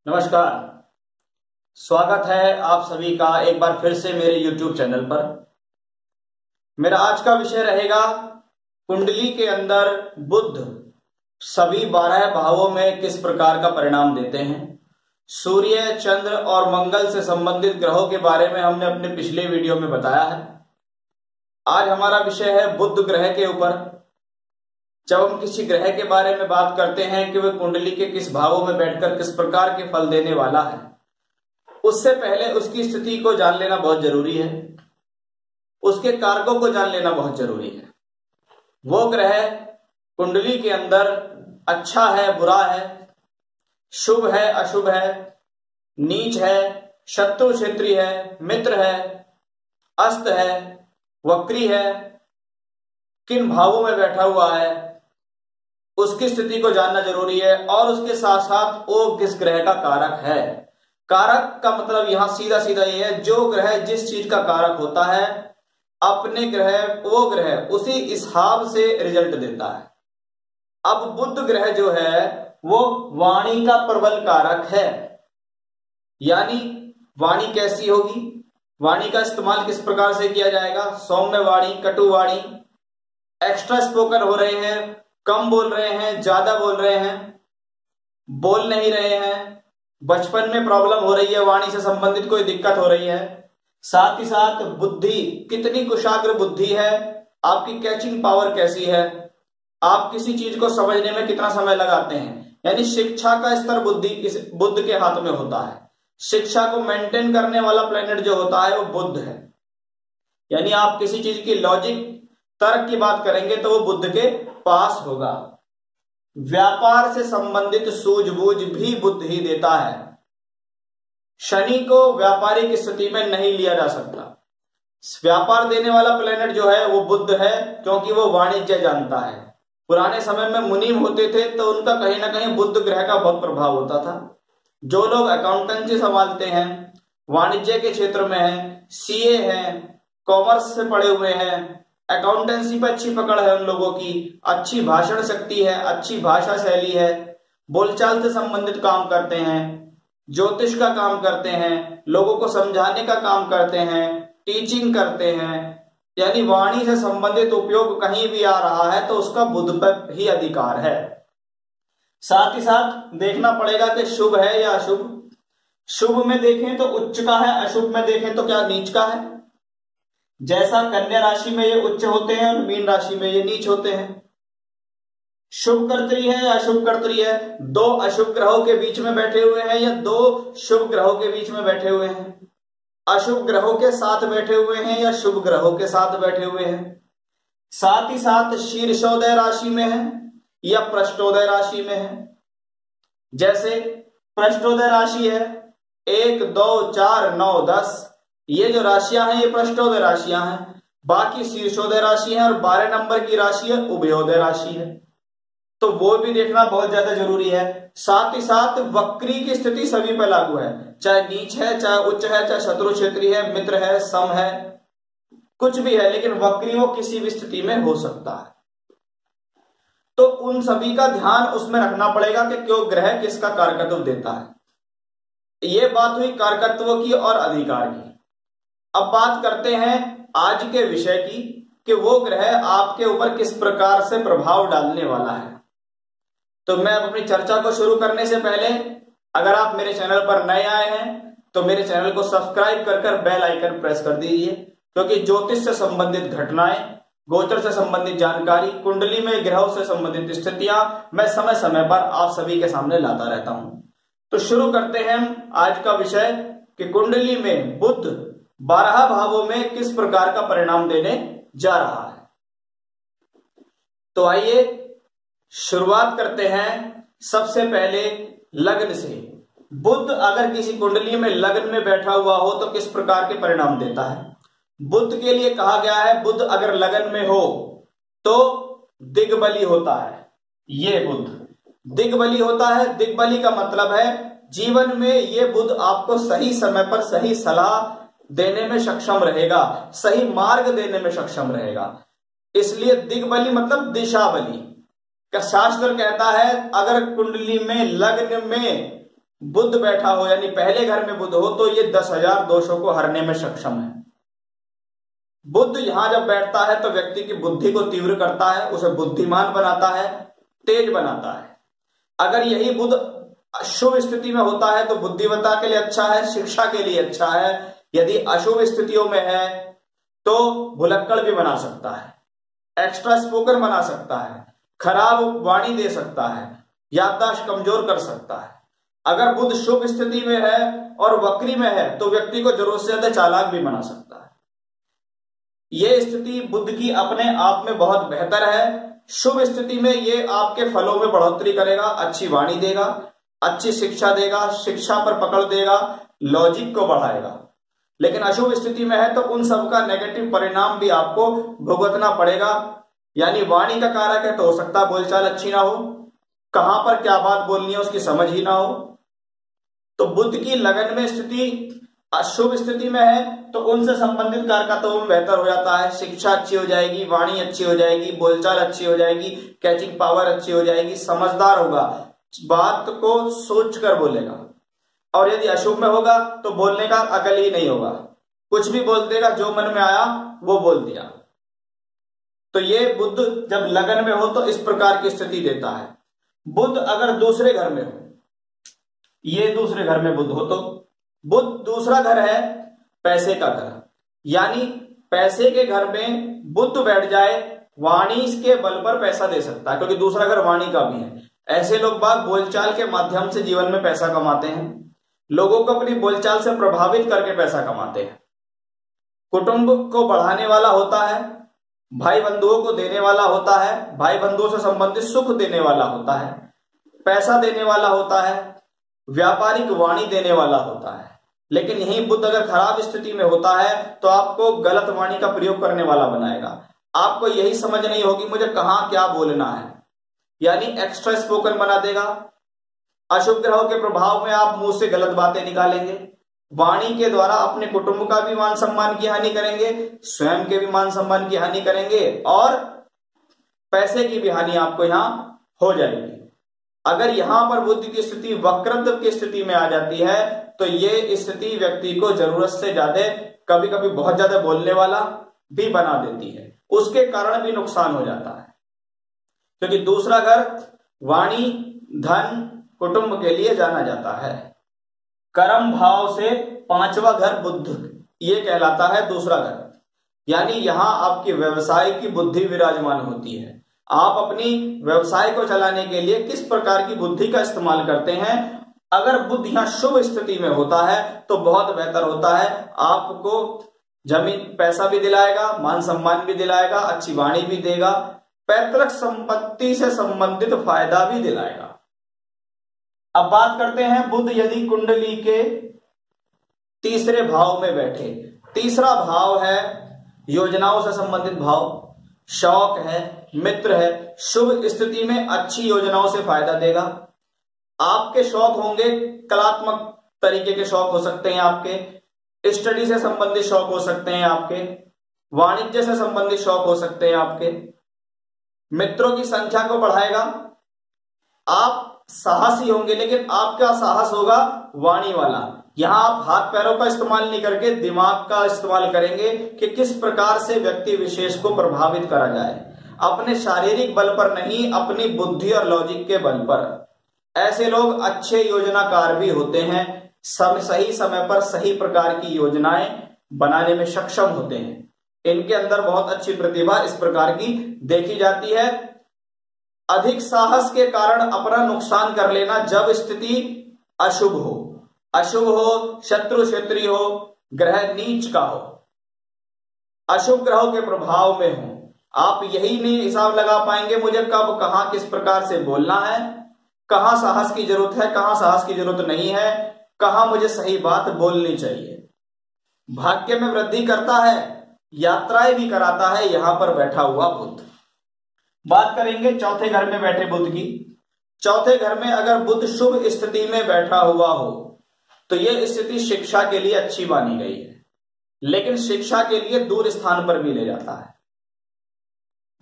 नमस्कार। स्वागत है आप सभी का एक बार फिर से मेरे YouTube चैनल पर। मेरा आज का विषय रहेगा कुंडली के अंदर बुध सभी 12 भावों में किस प्रकार का परिणाम देते हैं। सूर्य, चंद्र और मंगल से संबंधित ग्रहों के बारे में हमने अपने पिछले वीडियो में बताया है। आज हमारा विषय है बुध ग्रह के ऊपर। जब हम किसी ग्रह के बारे में बात करते हैं कि वह कुंडली के किस भावों में बैठकर किस प्रकार के फल देने वाला है, उससे पहले उसकी स्थिति को जान लेना बहुत जरूरी है, उसके कारकों को जान लेना बहुत जरूरी है। वो ग्रह कुंडली के अंदर अच्छा है, बुरा है, शुभ है, अशुभ है, नीच है, शत्रु क्षेत्री है, मित्र है, अस्त है, वक्री है, किन भावों में बैठा हुआ है, उसकी स्थिति को जानना जरूरी है। और उसके साथ साथ वो किस ग्रह का कारक है। कारक का मतलब यहां सीधा सीधा ये है, जो ग्रह जिस चीज का कारक होता है अपने ग्रह वो ग्रह उसी हिसाब से रिजल्ट देता है। अब बुध ग्रह जो है वो वाणी का प्रबल कारक है। यानी वाणी कैसी होगी, वाणी का इस्तेमाल किस प्रकार से किया जाएगा। सौम्य वाणी, कटु वाणी, एक्स्ट्रा स्पोकन हो रहे हैं, कम बोल रहे हैं, ज्यादा बोल रहे हैं, बोल नहीं रहे हैं, बचपन में प्रॉब्लम हो रही है, वाणी से संबंधित कोई दिक्कत हो रही है। साथ ही साथ बुद्धि, कितनी कुशाग्र बुद्धि है, आपकी कैचिंग पावर कैसी है, आप किसी चीज को समझने में कितना समय लगाते हैं। यानी शिक्षा का स्तर बुद्धि इस बुध के हाथ में होता है। शिक्षा को मेंटेन करने वाला प्लेनेट जो होता है वो बुध है। यानी आप किसी चीज की लॉजिक, तर्क की बात करेंगे तो वो बुध के पास होगा। व्यापार से संबंधित सूझबूझ भी बुध ही देता है। शनि को व्यापारिक स्थिति में नहीं लिया जा सकता। व्यापार देने वाला प्लेनेट जो है वो बुध है, क्योंकि वो वाणिज्य जानता है। पुराने समय में मुनीम होते थे तो उनका कहीं ना कहीं बुध ग्रह का बहुत प्रभाव होता था। जो लोग अकाउंटेंसी संभालते हैं, वाणिज्य के क्षेत्र में हैं, सीए हैं, कॉमर्स से पढ़े हुए हैं, अकाउंटेंसी पर अच्छी पकड़ है उन लोगों की, अच्छी भाषण शक्ति है, अच्छी भाषा शैली है, बोलचाल से संबंधित काम करते हैं, ज्योतिष का काम करते हैं, लोगों को समझाने का काम करते हैं, टीचिंग करते हैं। यानी वाणी से संबंधित उपयोग कहीं भी आ रहा है तो उसका बुध पर ही अधिकार है। साथ ही साथ देखना पड़ेगा कि शुभ है या अशुभ। शुभ में देखें तो उच्च का है, अशुभ में देखें तो क्या नीच का है। जैसा कन्या राशि में ये उच्च होते हैं और मीन राशि में ये नीच होते हैं। शुभ कर्तरी है या अशुभ कर्तरी है, दो अशुभ ग्रहों के बीच में बैठे हुए हैं या दो शुभ ग्रहों के बीच में बैठे हुए हैं, अशुभ ग्रहों के साथ बैठे हुए हैं या शुभ ग्रहों के साथ बैठे हुए हैं। साथ ही साथ शीर्षोदय राशि में है या पृष्ठोदय राशि में है। जैसे पृष्ठोदय राशि है 1, 2, 4, 9, 10, ये जो राशियां हैं ये पृष्ठोदय राशियां हैं। बाकी शीर्षोदय राशि है और 12 नंबर की राशि है उभयोदय राशि है, तो वो भी देखना बहुत ज्यादा जरूरी है। साथ ही साथ वक्री की स्थिति सभी पर लागू है, चाहे नीच है, चाहे उच्च है, चाहे शत्रु क्षेत्री है, मित्र है, सम है, कुछ भी है, लेकिन वक्री वो किसी भी स्थिति में हो सकता है। तो उन सभी का ध्यान उसमें रखना पड़ेगा कि क्यों ग्रह किसका कारकत्व देता है। ये बात हुई कारकत्व की और अधिकार की। अब बात करते हैं आज के विषय की कि वो ग्रह आपके ऊपर किस प्रकार से प्रभाव डालने वाला है। तो मैं अपनी चर्चा को शुरू करने से पहले अगर आप मेरे चैनल पर नए आए हैं तो मेरे चैनल को सब्सक्राइब कर बेल आइकन प्रेस कर दीजिए, क्योंकि ज्योतिष से संबंधित घटनाएं, गोचर से संबंधित जानकारी, कुंडली में ग्रहों से संबंधित स्थितियां मैं समय समय पर आप सभी के सामने लाता रहता हूं। तो शुरू करते हैं हम आज का विषय कि कुंडली में बुध 12 भावों में किस प्रकार का परिणाम देने जा रहा है। तो आइए शुरुआत करते हैं सबसे पहले लग्न से। बुध अगर किसी कुंडली में लग्न में बैठा हुआ हो तो किस प्रकार के परिणाम देता है। बुध के लिए कहा गया है बुध अगर लग्न में हो तो दिग्बली होता है। ये बुध दिग्बली होता है। दिग्बली का मतलब है जीवन में ये बुध आपको सही समय पर सही सलाह देने में सक्षम रहेगा, सही मार्ग देने में सक्षम रहेगा। इसलिए दिग्बली मतलब दिशा बली। शास्त्र कहता है अगर कुंडली में लग्न में बुध बैठा हो यानी पहले घर में बुध हो तो ये 10,000 दोषों को हरने में सक्षम है। बुध यहां जब बैठता है तो व्यक्ति की बुद्धि को तीव्र करता है, उसे बुद्धिमान बनाता है, तेज बनाता है। अगर यही बुध शुभ स्थिति में होता है तो बुद्धिमत्ता के लिए अच्छा है, शिक्षा के लिए अच्छा है। यदि अशुभ स्थितियों में है तो भुलक्कड़ भी बना सकता है, एक्स्ट्रा स्पोकन बना सकता है, खराब वाणी दे सकता है, याददाश्त कमजोर कर सकता है। अगर बुध शुभ स्थिति में है और वक्री में है तो व्यक्ति को जरूरत से ज्यादा चालाक भी बना सकता है। यह स्थिति बुध की अपने आप में बहुत बेहतर है। शुभ स्थिति में ये आपके फलों में बढ़ोतरी करेगा, अच्छी वाणी देगा, अच्छी शिक्षा देगा, शिक्षा पर पकड़ देगा, लॉजिक को बढ़ाएगा। लेकिन अशुभ स्थिति में है तो उन सबका नेगेटिव परिणाम भी आपको भुगतना पड़ेगा। यानी वाणी का कारक है तो हो सकता है बोलचाल अच्छी ना हो, कहां पर क्या बात बोलनी है उसकी समझ ही ना हो। तो बुध की लगन में स्थिति अशुभ स्थिति में है तो उनसे संबंधित कारकत्वों में बेहतर हो जाता है। शिक्षा अच्छी हो जाएगी, वाणी अच्छी हो जाएगी, बोलचाल अच्छी हो जाएगी, कैचिंग पावर अच्छी हो जाएगी, समझदार होगा, बात को सोच कर बोलेगा। और यदि अशुभ में होगा तो बोलने का अकल ही नहीं होगा, कुछ भी बोल देगा, जो मन में आया वो बोल दिया। तो ये बुध जब लगन में हो तो इस प्रकार की स्थिति देता है। बुध अगर दूसरे घर में हो, ये दूसरे घर में बुध हो तो बुध दूसरा घर है पैसे का घर, यानी पैसे के घर में बुध बैठ जाए, वाणी के बल पर पैसा दे सकता है, क्योंकि दूसरा घर वाणी का भी है। ऐसे लोग बाग बोलचाल के माध्यम से जीवन में पैसा कमाते हैं, लोगों को अपनी बोलचाल से प्रभावित करके पैसा कमाते हैं। कुटुंब को बढ़ाने वाला होता है, भाई बंधुओं को देने वाला होता है, भाई बंधुओं से संबंधित सुख देने वाला होता है, पैसा देने वाला होता है, व्यापारिक वाणी देने वाला होता है। लेकिन यही बुध अगर खराब स्थिति में होता है तो आपको गलत वाणी का प्रयोग करने वाला बनाएगा। आपको यही समझ नहीं होगी मुझे कहां क्या बोलना है, यानी एक्स्ट्रा स्पोकन बना देगा। अशुभ ग्रहों के प्रभाव में आप मुंह से गलत बातें निकालेंगे, वाणी के द्वारा अपने कुटुंब का भी मान सम्मान की हानि करेंगे, स्वयं के भी मान सम्मान की हानि करेंगे और पैसे की भी हानि आपको यहां हो जाएगी। अगर यहां पर बुध की स्थिति वक्रत्व की स्थिति में आ जाती है तो ये स्थिति व्यक्ति को जरूरत से ज्यादा, कभी कभी बहुत ज्यादा बोलने वाला भी बना देती है, उसके कारण भी नुकसान हो जाता है। क्योंकि दूसरा घर वाणी, धन, कुटुंब के लिए जाना जाता है। कर्म भाव से पांचवा घर बुध, ये कहलाता है दूसरा घर, यानी यहां आपकी व्यवसाय की बुद्धि विराजमान होती है। आप अपनी व्यवसाय को चलाने के लिए किस प्रकार की बुद्धि का इस्तेमाल करते हैं। अगर बुध यहां शुभ स्थिति में होता है तो बहुत बेहतर होता है, आपको जमीन पैसा भी दिलाएगा, मान सम्मान भी दिलाएगा, अच्छी वाणी भी देगा, पैतृक संपत्ति से संबंधित फायदा भी दिलाएगा। अब बात करते हैं बुध यदि कुंडली के तीसरे भाव में बैठे। तीसरा भाव है योजनाओं से संबंधित भाव, शौक है, मित्र है, शुभ स्थिति में अच्छी योजनाओं से फायदा देगा। आपके शौक होंगे, कलात्मक तरीके के शौक हो सकते हैं, आपके स्टडी से संबंधित शौक हो सकते हैं, आपके वाणिज्य से संबंधित शौक हो सकते हैं, आपके मित्रों की संख्या को बढ़ाएगा। आप साहसी होंगे, लेकिन आपका साहस होगा वाणी वाला। यहां आप हाथ पैरों का इस्तेमाल नहीं करके दिमाग का इस्तेमाल करेंगे कि किस प्रकार से व्यक्ति विशेष को प्रभावित करा जाए, अपने शारीरिक बल पर नहीं, अपनी बुद्धि और लॉजिक के बल पर। ऐसे लोग अच्छे योजनाकार भी होते हैं, सही समय पर सही प्रकार की योजनाएं बनाने में सक्षम होते हैं। इनके अंदर बहुत अच्छी प्रतिभा इस प्रकार की देखी जाती है। अधिक साहस के कारण अपना नुकसान कर लेना जब स्थिति अशुभ हो, शत्रु क्षेत्रीय हो, ग्रह नीच का हो, अशुभ ग्रहों के प्रभाव में हो, आप यही नहीं हिसाब लगा पाएंगे मुझे कब कहां किस प्रकार से बोलना है, कहां साहस की जरूरत है, कहां साहस की जरूरत नहीं है, कहां मुझे सही बात बोलनी चाहिए। भाग्य में वृद्धि करता है, यात्राएं भी कराता है यहां पर बैठा हुआ बुध। बात करेंगे चौथे घर में बैठे बुध की। चौथे घर में अगर बुध शुभ स्थिति में बैठा हुआ हो तो यह स्थिति शिक्षा के लिए अच्छी मानी गई है, लेकिन शिक्षा के लिए दूर स्थान पर भी ले जाता है।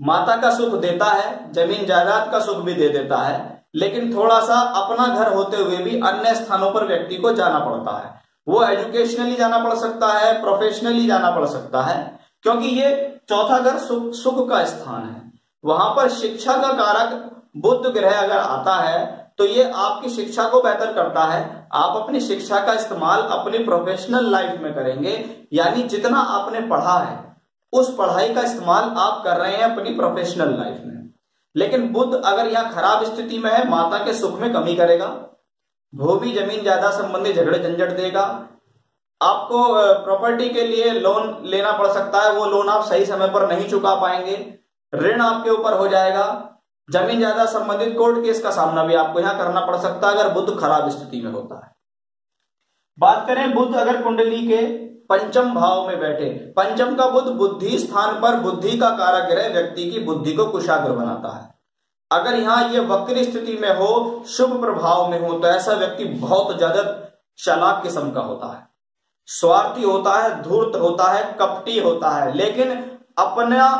माता का सुख देता है, जमीन जायदाद का सुख भी दे देता है, लेकिन थोड़ा सा अपना घर होते हुए भी अन्य स्थानों पर व्यक्ति को जाना पड़ता है। वो एजुकेशनली जाना पड़ सकता है, प्रोफेशनली जाना पड़ सकता है, क्योंकि ये चौथा घर सुख का स्थान है। वहां पर शिक्षा का कारक बुध ग्रह अगर आता है तो ये आपकी शिक्षा को बेहतर करता है। आप अपनी शिक्षा का इस्तेमाल अपनी प्रोफेशनल लाइफ में करेंगे, यानी जितना आपने पढ़ा है उस पढ़ाई का इस्तेमाल आप कर रहे हैं अपनी प्रोफेशनल लाइफ में। लेकिन बुध अगर यहाँ खराब स्थिति में है, माता के सुख में कमी करेगा, भूमि जमीन जायदाद संबंधी झगड़े झंझट देगा, आपको प्रॉपर्टी के लिए लोन लेना पड़ सकता है, वो लोन आप सही समय पर नहीं चुका पाएंगे, ऋण आपके ऊपर हो जाएगा, जमीन जायदाद संबंधित कोर्ट केस का सामना भी आपको यहां करना पड़ सकता है अगर बुध खराब स्थिति में होता है। बात करें बुध अगर कुंडली के पंचम भाव में बैठे, पंचम का बुध बुद्धि स्थान पर बुद्धि का कारक ग्रह व्यक्ति की बुद्धि को कुशाग्र बनाता है। अगर यहाँ ये वक्र स्थिति में हो, शुभ प्रभाव में हो, तो ऐसा व्यक्ति बहुत ज्यादा चालाक किस्म का होता है, स्वार्थी होता है, धूर्त होता है, कपटी होता है, लेकिन अपना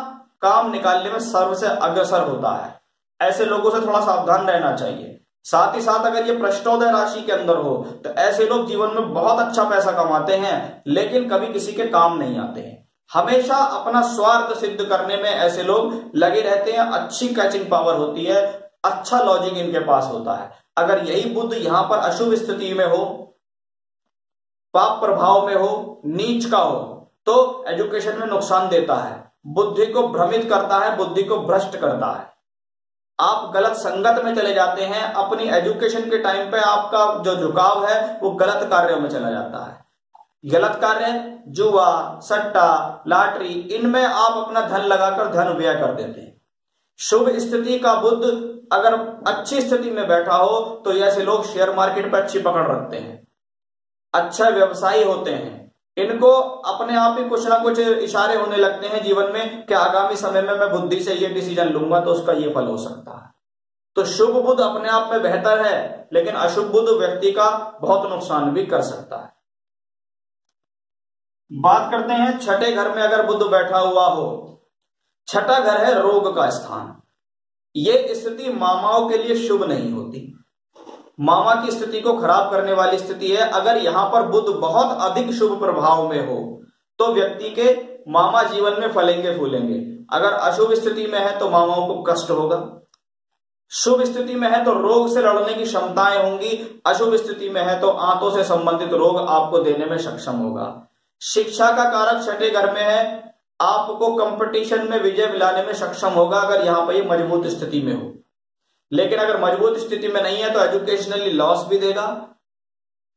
काम निकालने में सर्वसे अग्रसर होता है। ऐसे लोगों से थोड़ा सावधान रहना चाहिए। साथ ही साथ अगर ये पृष्ठोदय राशि के अंदर हो तो ऐसे लोग जीवन में बहुत अच्छा पैसा कमाते हैं, लेकिन कभी किसी के काम नहीं आते हैं। हमेशा अपना स्वार्थ सिद्ध करने में ऐसे लोग लगे रहते हैं। अच्छी कैचिंग पावर होती है, अच्छा लॉजिक इनके पास होता है। अगर यही बुध यहां पर अशुभ स्थिति में हो, पाप प्रभाव में हो, नीच का हो, तो एजुकेशन में नुकसान देता है, बुद्धि को भ्रमित करता है, बुद्धि को भ्रष्ट करता है। आप गलत संगत में चले जाते हैं, अपनी एजुकेशन के टाइम पे आपका जो झुकाव है वो गलत कार्यों में चला जाता है। गलत कार्य, जुआ, सट्टा, लॉटरी, इनमें आप अपना धन लगाकर धन व्यय कर देते हैं। शुभ स्थिति का बुध अगर अच्छी स्थिति में बैठा हो तो ऐसे लोग शेयर मार्केट पर अच्छी पकड़ रखते हैं, अच्छा व्यवसायी होते हैं। इनको अपने आप ही कुछ ना कुछ इशारे होने लगते हैं जीवन में कि आगामी समय में मैं बुद्धि से ये डिसीजन लूंगा तो उसका ये फल हो सकता है। तो शुभ बुध अपने आप में बेहतर है, लेकिन अशुभ बुध व्यक्ति का बहुत नुकसान भी कर सकता है। बात करते हैं छठे घर में अगर बुध बैठा हुआ हो। छठा घर है रोग का स्थान। ये स्थिति मामाओं के लिए शुभ नहीं होती, मामा की स्थिति को खराब करने वाली स्थिति है। अगर यहां पर बुध बहुत अधिक शुभ प्रभाव में हो तो व्यक्ति के मामा जीवन में फलेंगे फूलेंगे। अगर अशुभ स्थिति में है तो मामाओं को कष्ट होगा, शुभ स्थिति में है तो रोग से लड़ने की क्षमताएं होंगी, अशुभ स्थिति में है तो आंतों से संबंधित रोग आपको देने में सक्षम होगा। शिक्षा का कारक छठे घर में है, आपको कंपटीशन में विजय दिलाने में सक्षम होगा अगर यहाँ पर ये मजबूत स्थिति में हो। लेकिन अगर मजबूत स्थिति में नहीं है तो एजुकेशनली लॉस भी देगा,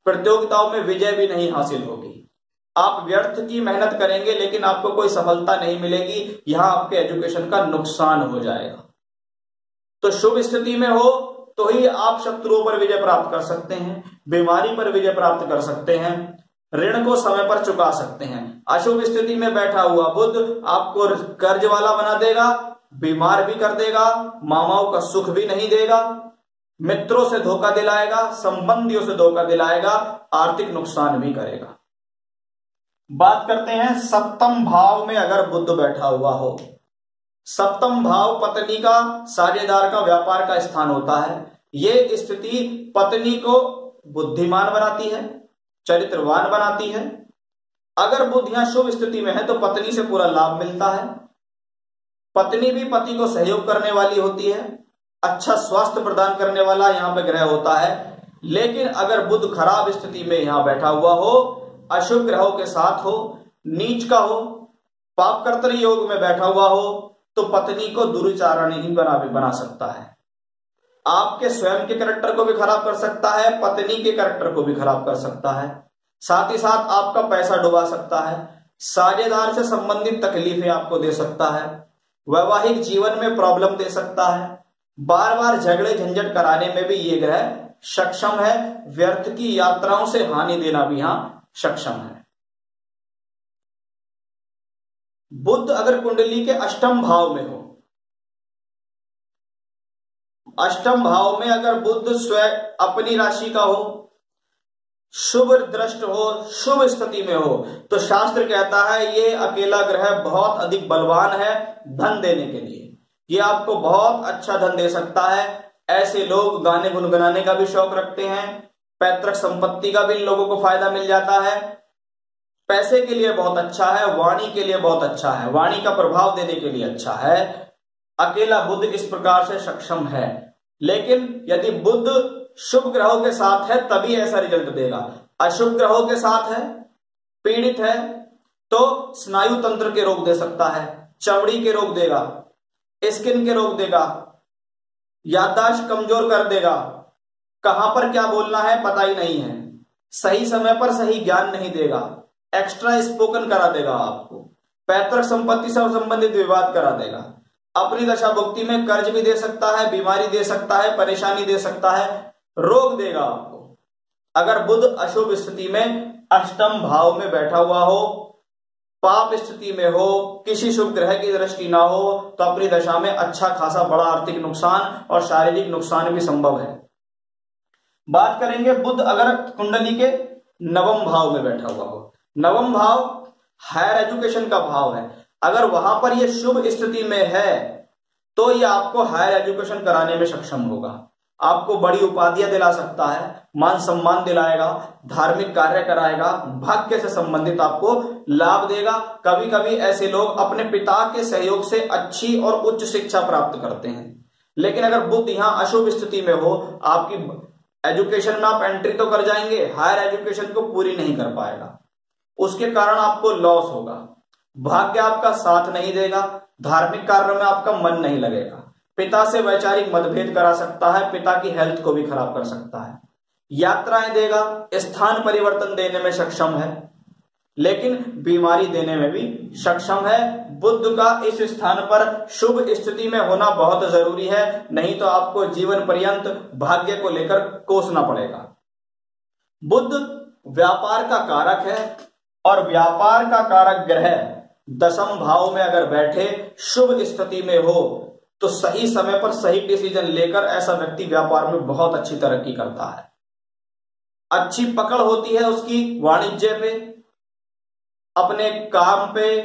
प्रतियोगिताओं में विजय भी नहीं हासिल होगी। आप व्यर्थ की मेहनत करेंगे लेकिन आपको कोई सफलता नहीं मिलेगी, यहां आपके एजुकेशन का नुकसान हो जाएगा। तो शुभ स्थिति में हो तो ही आप शत्रुओं पर विजय प्राप्त कर सकते हैं, बीमारी पर विजय प्राप्त कर सकते हैं, ऋण को समय पर चुका सकते हैं। अशुभ स्थिति में बैठा हुआ बुध आपको कर्ज वाला बना देगा, बीमार भी कर देगा, मामाओं का सुख भी नहीं देगा, मित्रों से धोखा दिलाएगा, संबंधियों से धोखा दिलाएगा, आर्थिक नुकसान भी करेगा। बात करते हैं सप्तम भाव में अगर बुध बैठा हुआ हो। सप्तम भाव पत्नी का, साझेदार का, व्यापार का स्थान होता है। ये स्थिति पत्नी को बुद्धिमान बनाती है, चरित्रवान बनाती है। अगर बुध यहां शुभ स्थिति में है तो पत्नी से पूरा लाभ मिलता है, पत्नी भी पति को सहयोग करने वाली होती है, अच्छा स्वास्थ्य प्रदान करने वाला यहां पे ग्रह होता है। लेकिन अगर बुध खराब स्थिति में यहां बैठा हुआ हो, अशुभ ग्रहों के साथ हो, नीच का हो, पाप कर्तरी योग में बैठा हुआ हो, तो पत्नी को दुराचारणी बना सकता है। आपके स्वयं के कैरेक्टर को भी खराब कर सकता है, पत्नी के कैरेक्टर को भी खराब कर सकता है, साथ ही साथ आपका पैसा डुबा सकता है, साझेदार से संबंधित तकलीफें आपको दे सकता है, वैवाहिक जीवन में प्रॉब्लम दे सकता है, बार बार झगड़े झंझट कराने में भी ये ग्रह सक्षम है, व्यर्थ की यात्राओं से हानि देना भी यहां सक्षम है। बुध अगर कुंडली के अष्टम भाव में हो, अष्टम भाव में अगर बुध स्वयं अपनी राशि का हो, शुभ दृष्ट हो, शुभ स्थिति में हो, तो शास्त्र कहता है ये अकेला ग्रह बहुत अधिक बलवान है धन देने के लिए। ये आपको बहुत अच्छा धन दे सकता है। ऐसे लोग गाने गुनगुनाने का भी शौक रखते हैं, पैतृक संपत्ति का भी इन लोगों को फायदा मिल जाता है, पैसे के लिए बहुत अच्छा है, वाणी के लिए बहुत अच्छा है, वाणी का प्रभाव देने के लिए अच्छा है। अकेला बुध इस प्रकार से सक्षम है। लेकिन यदि बुध शुभ ग्रहों के साथ है तभी ऐसा रिजल्ट देगा। अशुभ ग्रहों के साथ है, पीड़ित है, तो स्नायु तंत्र के रोग दे सकता है, चमड़ी के रोग देगा, स्किन के रोग देगा, याददाश्त कमजोर कर देगा, कहां पर क्या बोलना है पता ही नहीं है, सही समय पर सही ज्ञान नहीं देगा, एक्स्ट्रा स्पोकन करा देगा आपको, पैतृक संपत्ति से संबंधित विवाद करा देगा, अपनी दशा भुक्ति में कर्ज भी दे सकता है, बीमारी दे सकता है, परेशानी दे सकता है, रोग देगा आपको। अगर बुध अशुभ स्थिति में अष्टम भाव में बैठा हुआ हो, पाप स्थिति में हो, किसी शुभ ग्रह की दृष्टि ना हो, तो अपनी दशा में अच्छा खासा बड़ा आर्थिक नुकसान और शारीरिक नुकसान भी संभव है। बात करेंगे बुध अगर कुंडली के नवम भाव में बैठा हुआ हो। नवम भाव हायर एजुकेशन का भाव है। अगर वहां पर यह शुभ स्थिति में है तो यह आपको हायर एजुकेशन कराने में सक्षम होगा, आपको बड़ी उपाधियां दिला सकता है, मान सम्मान दिलाएगा, धार्मिक कार्य कराएगा, भाग्य से संबंधित आपको लाभ देगा। कभी कभी ऐसे लोग अपने पिता के सहयोग से अच्छी और उच्च शिक्षा प्राप्त करते हैं। लेकिन अगर बुध यहां अशुभ स्थिति में हो, आपकी एजुकेशन में आप एंट्री तो कर जाएंगे, हायर एजुकेशन को पूरी नहीं कर पाएगा, उसके कारण आपको लॉस होगा, भाग्य आपका साथ नहीं देगा, धार्मिक कार्यों में आपका मन नहीं लगेगा, पिता से वैचारिक मतभेद करा सकता है, पिता की हेल्थ को भी खराब कर सकता है, यात्राएं देगा, स्थान परिवर्तन देने में सक्षम है, लेकिन बीमारी देने में भी सक्षम है। बुध का इस स्थान पर शुभ स्थिति में होना बहुत जरूरी है, नहीं तो आपको जीवन पर्यंत भाग्य को लेकर कोसना पड़ेगा। बुध व्यापार का कारक है और व्यापार का कारक ग्रह दशम भाव में अगर बैठे शुभ स्थिति में हो तो सही समय पर सही डिसीजन लेकर ऐसा व्यक्ति व्यापार में बहुत अच्छी तरक्की करता है। अच्छी पकड़ होती है उसकी वाणिज्य पे, अपने काम पे,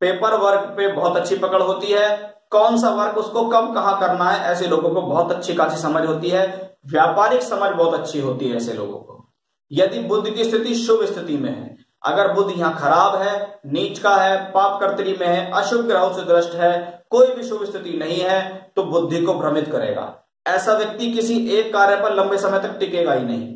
पेपर वर्क पे बहुत अच्छी पकड़ होती है, कौन सा वर्क उसको कब कहां करना है ऐसे लोगों को बहुत अच्छी खासी समझ होती है, व्यापारिक समझ बहुत अच्छी होती है ऐसे लोगों को। यदि बुध की स्थिति शुभ स्थिति में है, अगर बुध यहां खराब है, नीच का है, पाप कर्तरी में है, अशुभ ग्रहों से दृष्ट है, कोई भी शुभ स्थिति नहीं है, तो बुद्धि को भ्रमित करेगा। ऐसा व्यक्ति किसी एक कार्य पर लंबे समय तक टिकेगा ही नहीं,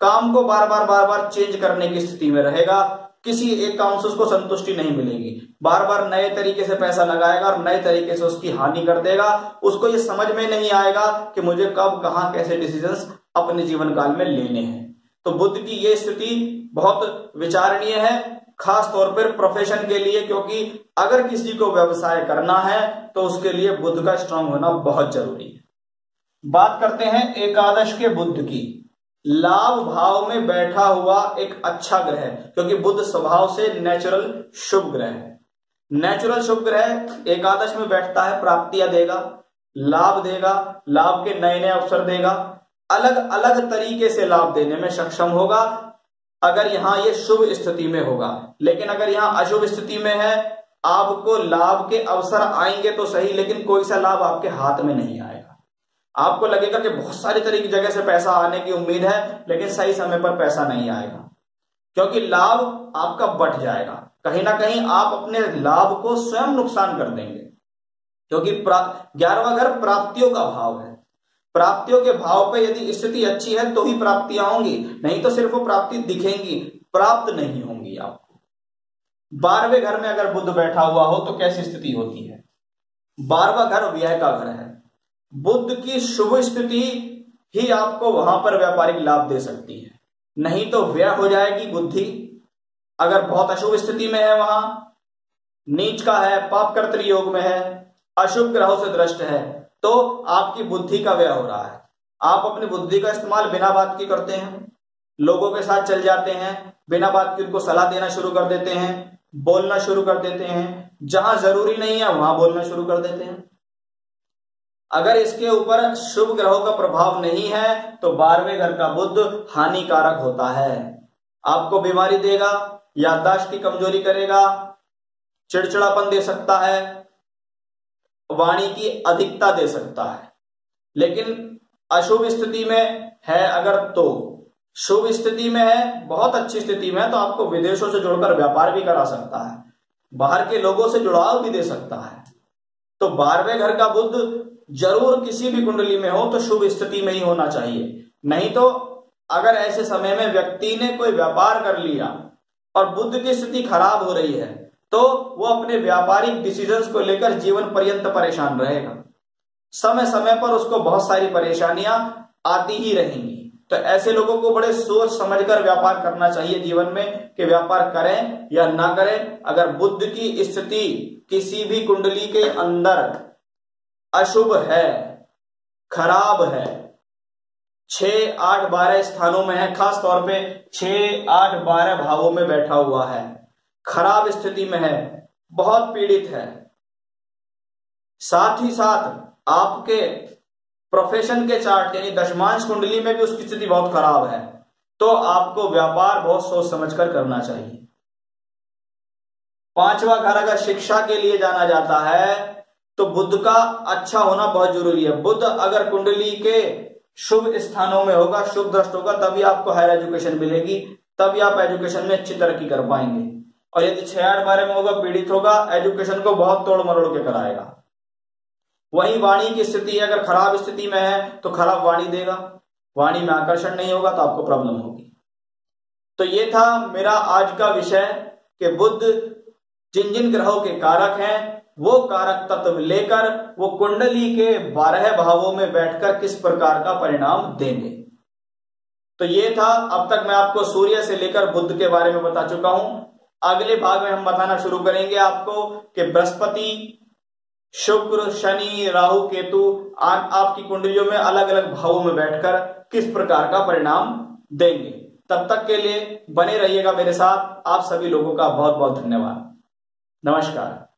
काम को बार बार चेंज करने की स्थिति में रहेगा, किसी एक काम से उसको संतुष्टि नहीं मिलेगी, बार बार नए तरीके से पैसा लगाएगा और नए तरीके से उसकी हानि कर देगा। उसको ये समझ में नहीं आएगा कि मुझे कब कहां कैसे डिसीजंस अपने जीवन काल में लेने हैं। तो बुध की ये स्थिति बहुत विचारणीय है, खास तौर पर प्रोफेशन के लिए, क्योंकि अगर किसी को व्यवसाय करना है तो उसके लिए बुध का स्ट्रांग होना बहुत जरूरी है। बात करते हैं एकादश के बुध की। लाभ भाव में बैठा हुआ एक अच्छा ग्रह, क्योंकि बुध स्वभाव से नेचुरल शुभ ग्रह है। नेचुरल शुभ ग्रह एकादश में बैठता है, प्राप्तियां देगा, लाभ देगा, लाभ के नए नए अवसर देगा, अलग अलग तरीके से लाभ देने में सक्षम होगा अगर यहां ये शुभ स्थिति में होगा। लेकिन अगर यहां अशुभ स्थिति में है, आपको लाभ के अवसर आएंगे तो सही, लेकिन कोई सा लाभ आपके हाथ में नहीं आएगा। आपको लगेगा कि बहुत सारी तरीके जगह से पैसा आने की उम्मीद है, लेकिन सही समय पर पैसा नहीं आएगा, क्योंकि लाभ आपका बढ़ जाएगा। कहीं ना कहीं आप अपने लाभ को स्वयं नुकसान कर देंगे, क्योंकि 11वां घर प्राप्तियों का भाव है। प्राप्तियों के भाव पे यदि स्थिति अच्छी है तो ही प्राप्तियां होंगी, नहीं तो सिर्फ वो प्राप्ति दिखेंगी, प्राप्त नहीं होंगी आपको। 12वें घर में अगर बुध बैठा हुआ हो तो कैसी स्थिति होती है? 12वां घर व्यय का घर है। बुध की शुभ स्थिति ही आपको वहां पर व्यापारिक लाभ दे सकती है, नहीं तो व्यय हो जाएगी बुद्धि। अगर बहुत अशुभ स्थिति में है, वहां नीच का है, पाप कर्तरी योग में है, अशुभ ग्रहों से दृष्ट है, तो आपकी बुद्धि का व्यय हो रहा है। आप अपनी बुद्धि का इस्तेमाल बिना बात की करते हैं, लोगों के साथ चल जाते हैं, बिना बात की उनको सलाह देना शुरू कर देते हैं, बोलना शुरू कर देते हैं, जहां जरूरी नहीं है वहां बोलना शुरू कर देते हैं। अगर इसके ऊपर शुभ ग्रहों का प्रभाव नहीं है तो 12वें घर का बुध हानिकारक होता है, आपको बीमारी देगा, याददाश्त की कमजोरी करेगा, चिड़चिड़ापन दे सकता है, वाणी की अधिकता दे सकता है। लेकिन अशुभ स्थिति में है अगर तो, शुभ स्थिति में है, बहुत अच्छी स्थिति में है, तो आपको विदेशों से जुड़कर व्यापार भी करा सकता है, बाहर के लोगों से जुड़ाव भी दे सकता है। तो 12वें घर का बुध जरूर किसी भी कुंडली में हो तो शुभ स्थिति में ही होना चाहिए। नहीं तो अगर ऐसे समय में व्यक्ति ने कोई व्यापार कर लिया और बुध की स्थिति खराब हो रही है तो वो अपने व्यापारिक डिसीजंस को लेकर जीवन पर्यंत परेशान रहेगा। समय समय पर उसको बहुत सारी परेशानियां आती ही रहेंगी। तो ऐसे लोगों को बड़े सोच समझकर व्यापार करना चाहिए जीवन में कि व्यापार करें या ना करें। अगर बुध की स्थिति किसी भी कुंडली के अंदर अशुभ है, खराब है, 6, 8, 12 स्थानों में है, खास तौर पे 6, 8, 12 भावों में बैठा हुआ है, खराब स्थिति में है, बहुत पीड़ित है, साथ ही साथ आपके प्रोफेशन के चार्ट यानी दशमांश कुंडली में भी उसकी स्थिति बहुत खराब है, तो आपको व्यापार बहुत सोच समझकर करना चाहिए। 5वां घर अगर शिक्षा के लिए जाना जाता है तो बुध का अच्छा होना बहुत जरूरी है। बुध अगर कुंडली के शुभ स्थानों में होगा, शुभ दृष्ट होगा, तभी आपको हायर एजुकेशन मिलेगी, तभी आप एजुकेशन में अच्छी तरक्की कर पाएंगे। और यदि 6, 8, 12 में होगा, पीड़ित होगा, एजुकेशन को बहुत तोड़ मरोड़ के कराएगा। वहीं वाणी की स्थिति अगर खराब स्थिति में है तो खराब वाणी देगा, वाणी में आकर्षण नहीं होगा तो आपको प्रॉब्लम होगी। तो ये था मेरा आज का विषय कि बुध जिन जिन ग्रहों के कारक हैं वो कारक तत्व लेकर वो कुंडली के 12 भावों में बैठकर किस प्रकार का परिणाम देंगे। तो ये था, अब तक मैं आपको सूर्य से लेकर बुध के बारे में बता चुका हूं। अगले भाग में हम बताना शुरू करेंगे आपको कि बृहस्पति, शुक्र, शनि, राहु, केतु आपकी कुंडलियों में अलग अलग भावों में बैठकर किस प्रकार का परिणाम देंगे। तब तक के लिए बने रहिएगा मेरे साथ। आप सभी लोगों का बहुत बहुत धन्यवाद। नमस्कार।